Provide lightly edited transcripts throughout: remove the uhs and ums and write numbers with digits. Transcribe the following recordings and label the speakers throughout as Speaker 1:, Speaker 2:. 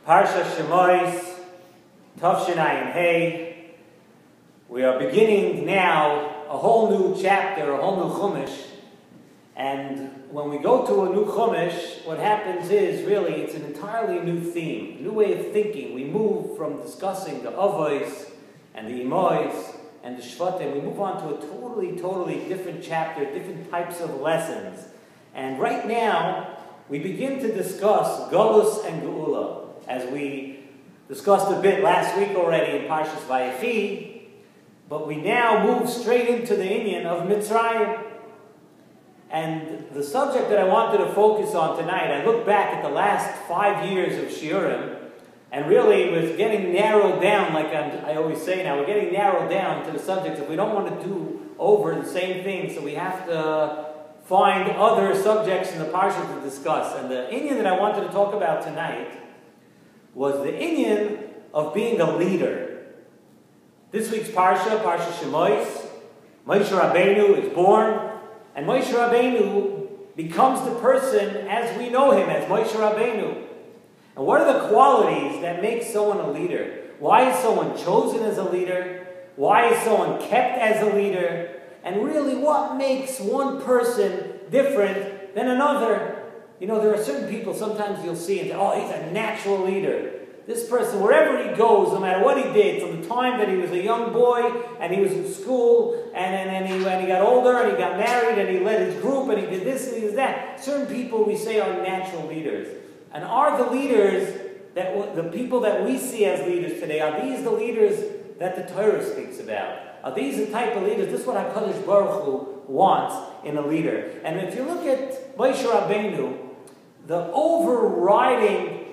Speaker 1: Parshas Shemos, Tavshin Hey. We are beginning now a whole new chapter, a whole new Chumash. And when we go to a new Chumash, what happens is really it's an entirely new theme, a new way of thinking. We move from discussing the Avos and the Imois and the Shvatim. We move on to a totally different chapter, different types of lessons. And right now, we begin to discuss Golus and Geula. As we discussed a bit last week already in Parshas Vayechi, but we now move straight into the inyan of Mitzrayim. And the subject that I wanted to focus on tonight, I look back at the last 5 years of Shiurim, and really it was getting narrowed down, like I always say now, we're getting narrowed down to the subjects that we don't want to do over the same thing, so we have to find other subjects in the Parsha to discuss. And the inyan that I wanted to talk about tonight was the inyan of being a leader. This week's Parsha, Parshas Shemos, Moshe Rabbeinu is born, and Moshe Rabbeinu becomes the person as we know him, as Moshe Rabbeinu. And what are the qualities that make someone a leader? Why is someone chosen as a leader? Why is someone kept as a leader? And really, what makes one person different than another? You know, there are certain people sometimes you'll see and say, oh, he's a natural leader. This person, wherever he goes, no matter what he did, from the time that he was a young boy and he was in school and he got older and he got married and he led his group and he did this and he did that. Certain people we say are natural leaders. And are the leaders, the people that we see as leaders today, are these the leaders that the Torah speaks about? Are these the type of leaders? This is what HaKadosh Baruch Hu wants in a leader. And if you look at Moshe Rabbeinu, the overriding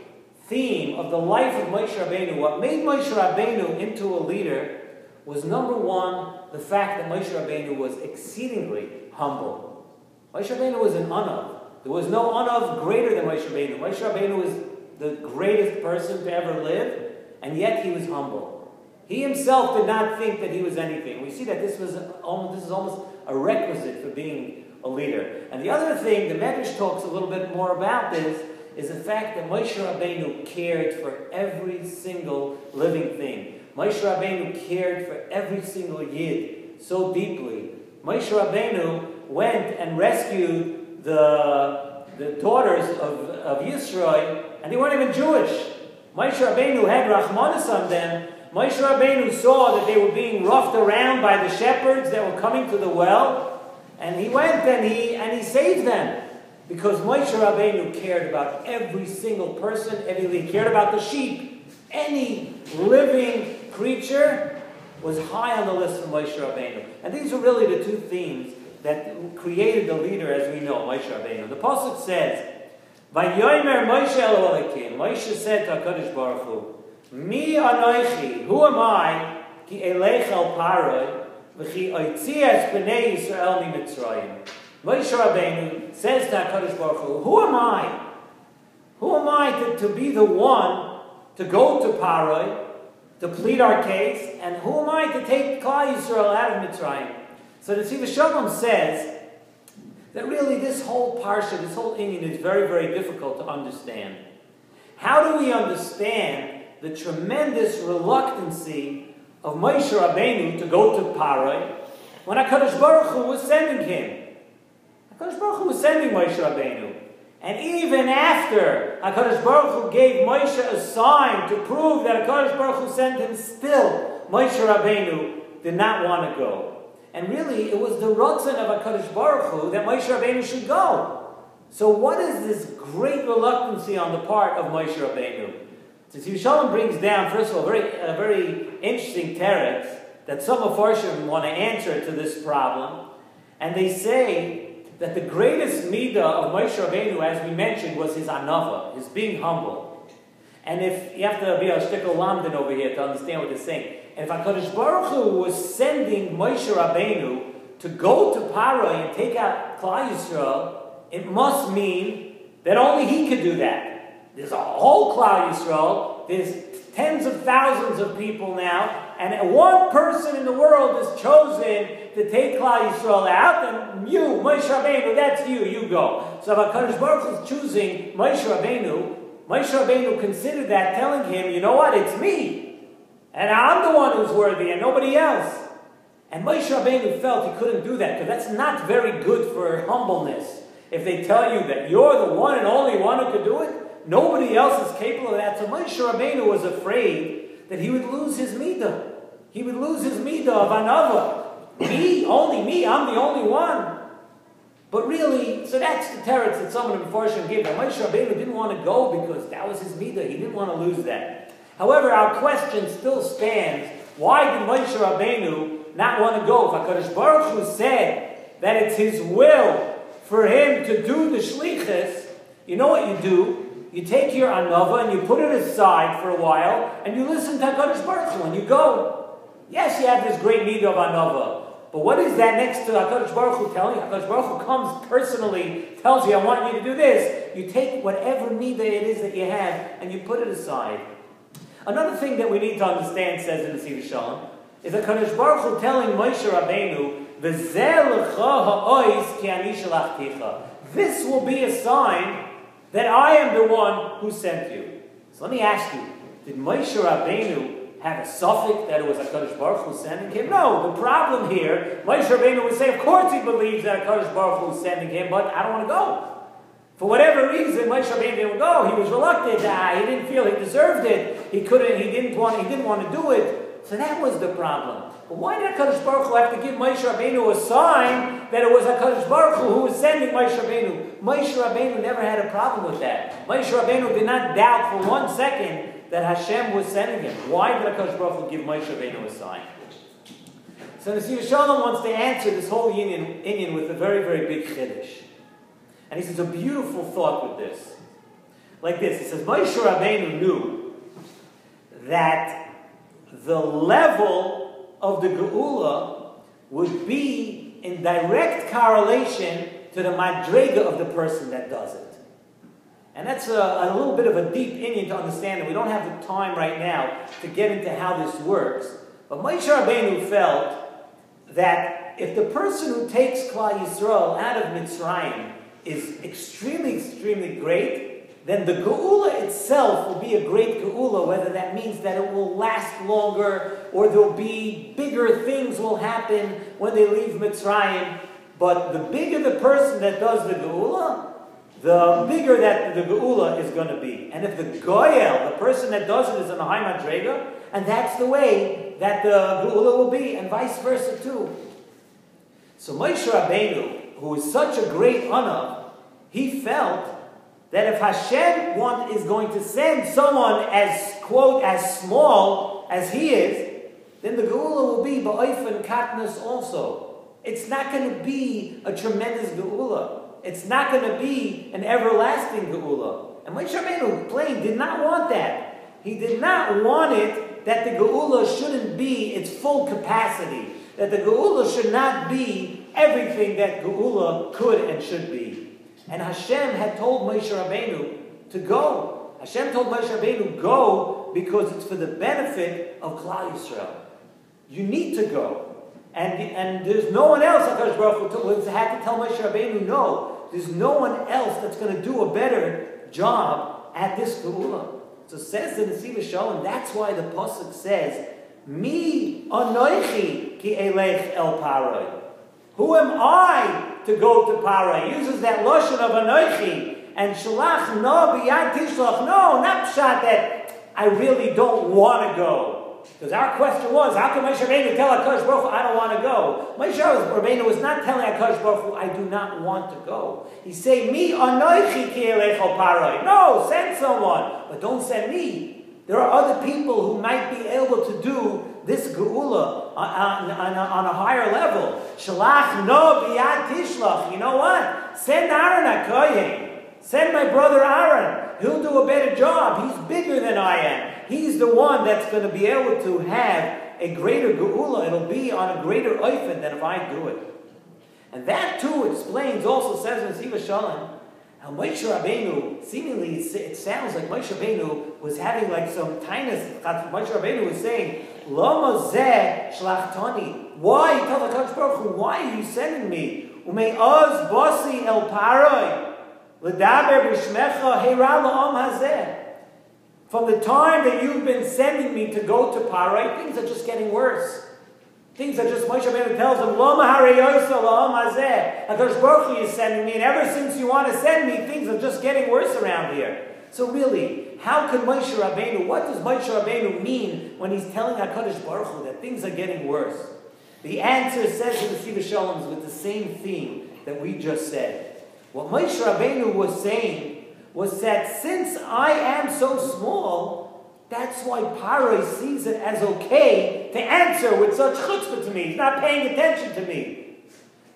Speaker 1: theme of the life of Moshe Rabbeinu, what made Moshe Rabbeinu into a leader, was number one, the fact that Moshe Rabbeinu was exceedingly humble. Moshe Rabbeinu was an Anav. There was no Anav greater than Moshe Rabbeinu. Moshe Rabbeinu was the greatest person to ever live, and yet he was humble. He himself did not think that he was anything. We see that this is almost a requisite for being a leader. And the other thing, the Medrash talks a little bit more about this, is the fact that Moshe Rabbeinu cared for every single living thing. Moshe Rabbeinu cared for every single Yid so deeply. Moshe Rabbeinu went and rescued the daughters of Yisrael, and they weren't even Jewish. Moshe Rabbeinu had Rachmanis on them. Moshe Rabbeinu saw that they were being roughed around by the shepherds that were coming to the well, and he went and he saved them. Because Moshe Rabbeinu cared about every single person, he cared about the sheep. Any living creature was high on the list of Moshe Rabbeinu. And these are really the two themes that created the leader as we know, Moshe Rabbeinu. The Pasuk says, Vayomer Moshe Elohekim, Moshe said to HaKadosh Baruch Hu, Mi anoichi, who am I, ki elech el paroi, v'chi oitzias b'nei Yisrael mi Mitzrayim. Moshe Rabbeinu says to HaKadosh Baruch Hu, who am I? Who am I to be the one to go to Paroi, to plead our case, and who am I to take Klal Yisrael out of Mitzrayim? So the Nesivos Shalom says that really this whole parsha, this whole inyan is very difficult to understand. How do we understand the tremendous reluctancy of Moshe Rabbeinu to go to Paroi when HaKadosh Baruch Hu was sending him? HaKadosh Baruch Hu was sending Moshe Rabbeinu. And even after HaKadosh Baruch Hu gave Moshe a sign to prove that HaKadosh Baruch Hu sent him, still Moshe Rabbeinu did not want to go. And really, it was the ratzon of HaKadosh Baruch Hu that Moshe Rabbeinu should go. So what is this great reluctancy on the part of Moshe Rabbeinu? So Nesivos Shalom brings down, first of all, a very interesting teretz that some Mepharshim want to answer to this problem. And they say that the greatest midah of Moshe Rabbeinu, as we mentioned, was his anava, his being humble. And if you have to be a shtickle lamdan over here to understand what they're saying. And if HaKadosh Baruch Hu was sending Moshe Rabbeinu to go to Paroi and take out Klal Yisrael, it must mean that only he could do that. There's a whole Klal Yisrael. There's tens of thousands of people now, and one person in the world is chosen to take Klal Yisrael out, and you, Moshe Rabbeinu, that's you, you go. So if HaKadosh Baruch Hu is choosing Moshe Rabbeinu, Moshe Rabbeinu considered that, telling him, you know what, it's me. And I'm the one who's worthy and nobody else. And Moshe Rabbeinu felt he couldn't do that, because that's not very good for humbleness. If they tell you that you're the one and only one who could do it, nobody else is capable of that. So Moshe Rabbeinu was afraid that he would lose his midah. He would lose his midah of anava. Me, only me, I'm the only one. But really, so that's the teretz that some of the Mefarshim gave. Now, Moshe Rabbeinu didn't want to go because that was his midah. He didn't want to lose that. However, our question still stands. Why did Moshe Rabbeinu not want to go? If HaKadosh Baruch Hu said that it's his will for him to do the shlichus, you know what you do? You take your anava and you put it aside for a while and you listen to HaKadosh Baruch Hu and you go. Yes, you have this great midah of anava. But what is that next to HaKadosh Baruch Hu telling you? HaKadosh Baruch Hu comes personally, tells you, I want you to do this. You take whatever midah it is that you have and you put it aside. Another thing that we need to understand, says in the Nesivos Shalom, is HaKadosh Baruch Hu telling Moshe Rabbeinu, this will be a sign that I am the one who sent you. So let me ask you, did Moshe Rabbeinu have a suffix that it was HaKadosh Baruch Hu sending him? No, the problem here, Moshe Rabbeinu would say, of course he believes that HaKadosh Baruch Hu is sending him, but I don't want to go. For whatever reason, Moshe Rabbeinu didn't go. He was reluctant. He didn't feel he deserved it. He didn't want to do it. So that was the problem. But why did HaKadosh Baruch Hu have to give Moshe Rabbeinu a sign that it was HaKadosh Baruch Hu was sending Moshe Rabbeinu? Moshe Rabbeinu never had a problem with that. Moshe Rabbeinu did not doubt for 1 second that Hashem was sending him. Why did HaKadosh Baruch Hu give Moshe Rabbeinu a sign? So Nesivos Shalom wants to answer this whole Inyan with a very, very big chiddush. And he says a beautiful thought with this. Like this, he says, Moshe Rabbeinu knew that the level of the Geula would be in direct correlation to the madrega of the person that does it. And that's a little bit of a deep inyan to understand, and we don't have the time right now to get into how this works. But Moshe Rabbeinu felt that if the person who takes Klal Yisrael out of Mitzrayim is extremely, extremely great, then the Geula itself will be a great Geula, whether that means that it will last longer, or there'll be bigger things will happen when they leave Mitzrayim. But the bigger the person that does the Geula, the bigger that the Geula is going to be. And if the Goyel, the person that does it, is in a high madrega, and that's the way that the Geula will be, and vice versa too. So Moshe Rabbeinu, who is such a great honor, he felt that if Hashem is going to send someone as, quote, as small as he is, then the Geula will be ba'ofen katnus also. It's not going to be a tremendous Geula. It's not going to be an everlasting Geula. And Moshe Rabbeinu plain did not want that. He did not want it that the Geula shouldn't be its full capacity. That the Geula should not be everything that Geula could and should be. And Hashem had told Moshe Rabbeinu to go. Hashem told Moshe Rabbeinu, go, because it's for the benefit of Klal Yisrael. You need to go. And there's no one else, HaKadosh Baruch Hu had to tell Moshe Rabbeinu, no, there's no one else that's going to do a better job at this Geula. So says the Nesivos Shalom, that's why the Pasuk says, Mi anoichi ki elech el Parai. Who am I to go to Parai? He uses that lashon of anoichi. And shalach no b'yad tishlach. No, not pshat that I really don't want to go. Because our question was, how can Moshe Rabbeinu tell HaKadosh Baruch Hu, I don't want to go? Moshe Rabbeinu was not telling HaKadosh Baruch Hu, I do not want to go. He's saying, Mi anoichi ki elech el Parai. No, send someone, but don't send me. There are other people who might be able to do this Geula on a higher level. Shalach no b'yad tishlach. You know what? Send Aaron HaKohen. Send my brother Aaron. He'll do a better job. He's bigger than I am. He's the one that's going to be able to have a greater Geula. It'll be on a greater oifen than if I do it. And that too explains, also says in Nesivos Shalom, how Moshe Rabbeinu, seemingly it sounds like Moshe Rabbeinu was having like some tinus. Moshe Rabbeinu was saying, Lama zeh shlachtani. Why? You tell HaKadosh Baruch Hu, why are you sending me? Umei oz basi el Parai. L'daber b'shmecha heira la'am hazeh. From the time that you've been sending me to go to Parai, things are just getting worse. Things are just, Moshe Rabbeinu tells him, Lo maharei yosa lo hazeh. HaKadosh Baruch Hu is sending me, and ever since you want to send me, things are just getting worse around here. So really, how can Moshe Rabbeinu, what does Moshe Rabbeinu mean when he's telling HaKadosh Baruch Hu that things are getting worse? The answer says in the Nesivos Shalom with the same theme that we just said. What Moshe Rabbeinu was saying was that since I am so small, that's why Paro sees it as okay to answer with such chutzpah to me. He's not paying attention to me.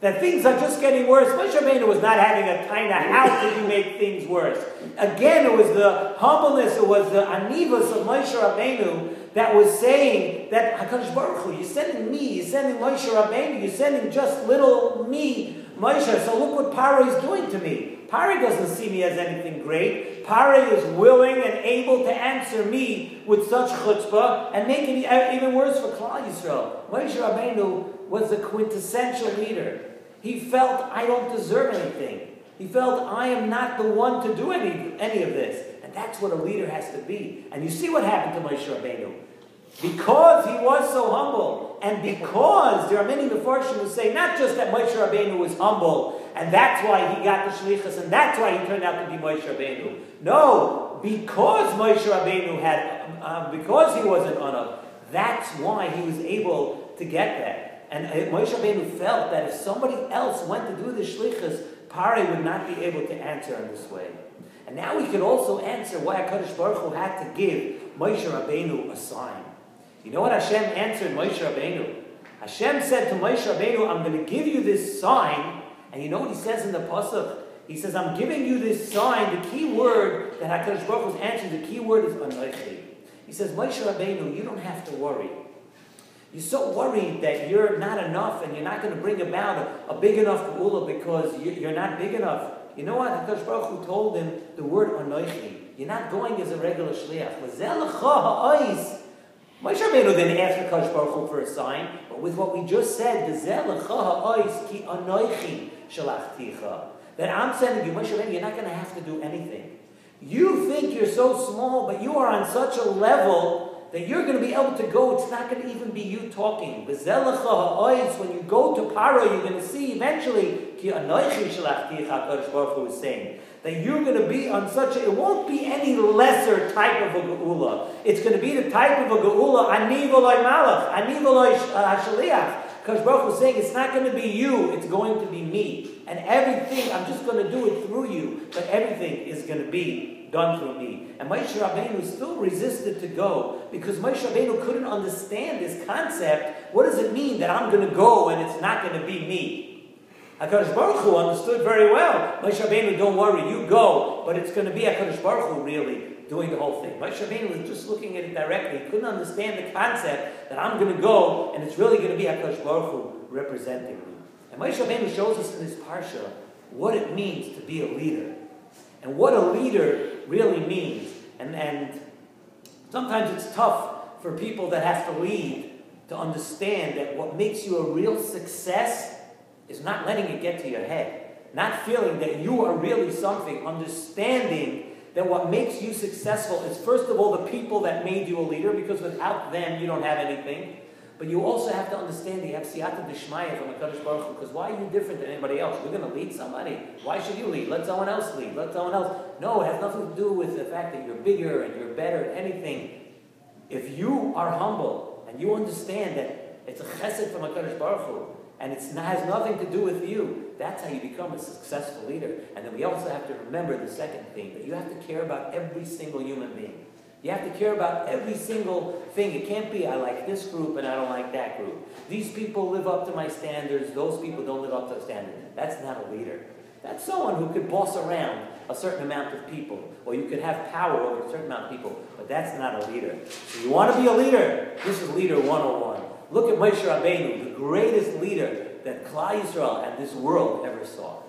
Speaker 1: That things are just getting worse. Moshe Rabbeinu was not having a kind of how could you make things worse. Again, it was the humbleness, it was the anivos of Moshe Rabbeinu that was saying that HaKadosh Baruch Hu, you're sending me, you're sending Moshe Rabbeinu, you're sending just little me, Moshe, so look what Paro is doing to me. Paro doesn't see me as anything great. Paro is willing and able to answer me with such chutzpah and make it even worse for Klal Yisrael. Moshe Rabbeinu was the quintessential leader. He felt, I don't deserve anything. He felt, I am not the one to do any of this. And that's what a leader has to be. And you see what happened to Moshe Rabbeinu. Because he was so humble, and because there are many Mefarshim who say not just that Moshe Rabbeinu was humble, and that's why he got the shlichus, and that's why he turned out to be Moshe Rabbeinu. No, because Moshe Rabbeinu had, because he was an Anav, that's why he was able to get that. And Moshe Rabbeinu felt that if somebody else went to do the shlichus, Paro would not be able to answer in this way. And now we can also answer why HaKadosh Baruch Hu had to give Moshe Rabbeinu a sign. You know what Hashem answered Moshe Rabbeinu? Hashem said to Moshe Rabbeinu, I'm going to give you this sign. And you know what he says in the Pasuk? He says, I'm giving you this sign. The key word that HaKadosh Baruch Hu is answering, the key word is Anochi. He says, Moshe Rabbeinu, you don't have to worry. You're so worried that you're not enough and you're not going to bring about a big enough geula because you're not big enough. You know what? HaKadosh Baruch Hu told him the word Anochi. You're not going as a regular shliach. Moshe Rabbeinu didn't ask HaKadosh Baruch Hu for a sign, but with what we just said, that I'm sending you, Moshe Rabbeinu, you're not going to have to do anything. You think you're so small, but you are on such a level that you're going to be able to go, it's not going to even be you talking. When you go to Paro, you're going to see eventually, HaKadosh Baruch Hu is saying, that you're going to be on such a, it won't be any lesser type of a geula. It's going to be the type of a geula, ani v'loi malach, ani v'loi shaliach. Because Baruch was saying, it's not going to be you, it's going to be me. And everything, I'm just going to do it through you, but everything is going to be done through me. And Moshe Rabbeinu still resisted to go, because Moshe Rabbeinu couldn't understand this concept. What does it mean that I'm going to go and it's not going to be me? HaKadosh Baruch Hu understood very well. Moshe Rabbeinu, don't worry, you go, but it's going to be HaKadosh Baruch Hu really doing the whole thing. Moshe Rabbeinu was just looking at it directly. He couldn't understand the concept that I'm going to go, and it's really going to be HaKadosh Baruch Hu representing me. And Moshe Rabbeinu shows us in this parsha what it means to be a leader, and what a leader really means. And sometimes it's tough for people that have to lead to understand that what makes you a real success is not letting it get to your head. Not feeling that you are really something. Understanding that what makes you successful is, first of all, the people that made you a leader, because without them, you don't have anything. But you also have to understand the siyata d'shmaya from HaKadosh Baruch Hu, because why are you different than anybody else? We're going to lead somebody. Why should you lead? Let someone else lead. Let someone else. No, it has nothing to do with the fact that you're bigger and you're better at anything. If you are humble and you understand that it's a chesed from HaKadosh Baruch Hu, and it has nothing to do with you, that's how you become a successful leader. And then we also have to remember the second thing, that you have to care about every single human being. You have to care about every single thing. It can't be, I like this group and I don't like that group. These people live up to my standards, those people don't live up to the standards. That's not a leader. That's someone who could boss around a certain amount of people, or you could have power over a certain amount of people, but that's not a leader. So you want to be a leader? This is Leader 101. Look at Moshe Rabbeinu, the greatest leader that Klal Yisrael and this world ever saw.